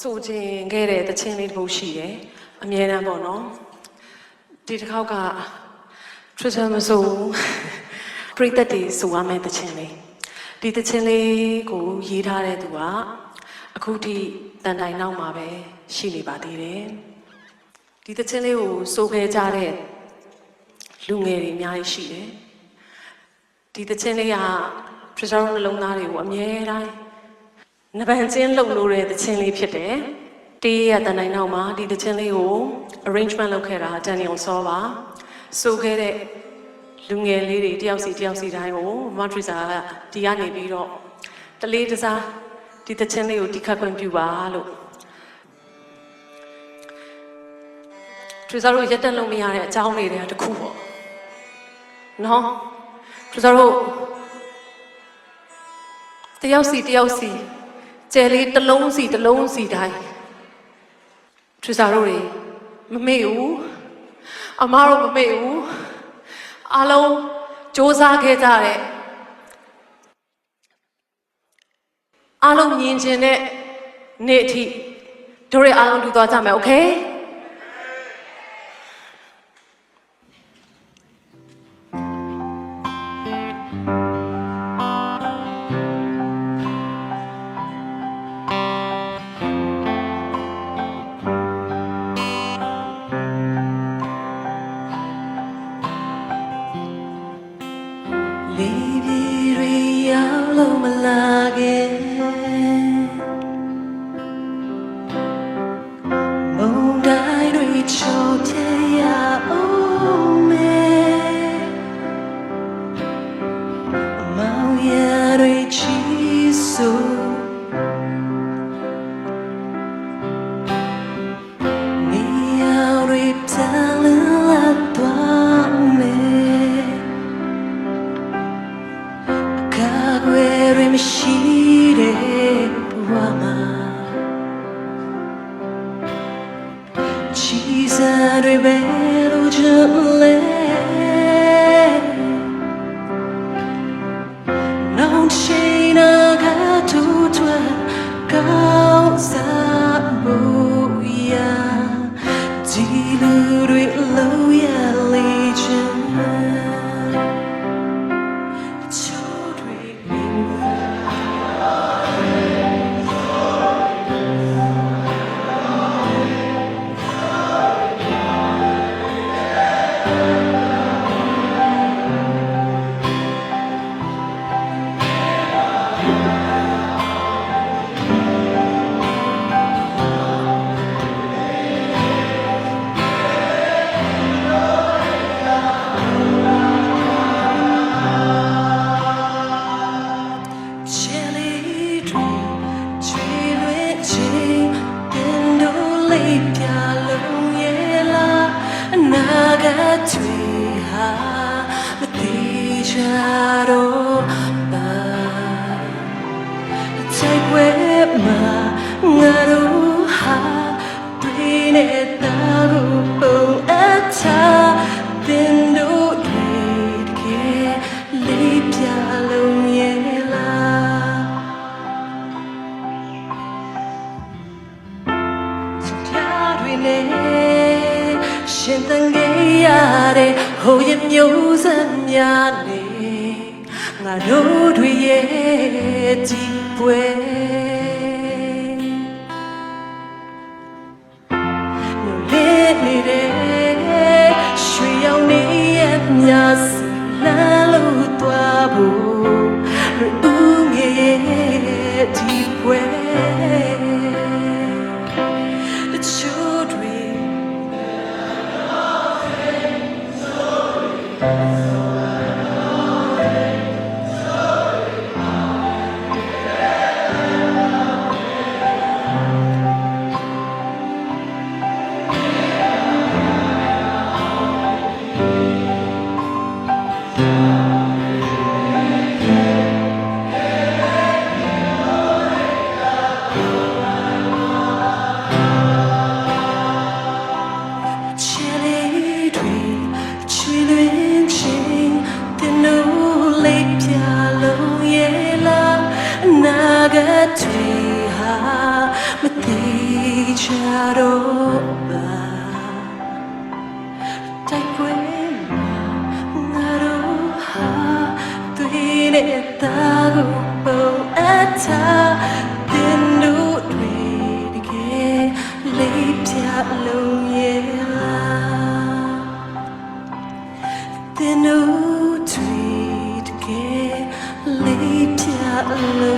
ဆိုခြင်းခဲ့တဲ့တခြင်းလေးတစ်ခုရှိတယ်အမြဲတမ်းပေါ့နော်ဒီတစ်ခေါက်ကထရမဆိုပရိသတ်တွေဆိုရမယ့်တခြင်းလေးဒီတခြင်းလေးကိုရေးထားတဲ့သူကအခုထိတန်တိုင်နောက်မှာပဲရှိနေပါသေးတယ်ဒီတခြင်းလေးကိုစိုးခဲကြတဲ့လူငယ်တွေအများကြီးရှိတယ်ဒီတခြင်းလေးကထရနှလုံးသားတွေကိုအမြဲတမ်းနဗန်ချင်းလှုပ်လို့တဲ့သချင်းလေးဖြစ်တယ်။တေးရတန်တိုင်းနောက်မှာဒီသချင်းလေးကို arrangement လုပ်ခဲ့တာဒန်နီယယ်ဆောပါဆိုခဲ့တဲ့လူငယ်လေးတွေတယောက်စီတိုင်းကိုမထရီစာကဒီကနေပြီးတော့တလေးတစားဒီသချင်းလေးကိုတီးခတ်ခွင့်ပြုပါလို့ထရီစာတို့ရက်တက်လို့မရတဲ့အကြောင်းတွေတခုပေါ့နော်ထရီစာတို့တယောက်စီကျယ်လေးတစ်လုံးစီတိုင်းထရီစာတို့တွေမမေ့ဘူးအမားတို့မမေ့ဘူးအားလုံးစူးစမ်းခဲ့ကြတဲ့အားလုံးမြင်ကျင်တဲ့နေ့အထိတို့တွေအားလုံးတူသွားကြမယ်โอเค ချတော့ပါတိုက်ပွဲမှာငါတို့ဟာတွေ့နေတာကိုပုံအပ်ထားတင်တို့တွေတကယ်လေးပြလုံးရဲ့တင်တို့တွေတကယ်လေးပြလုံး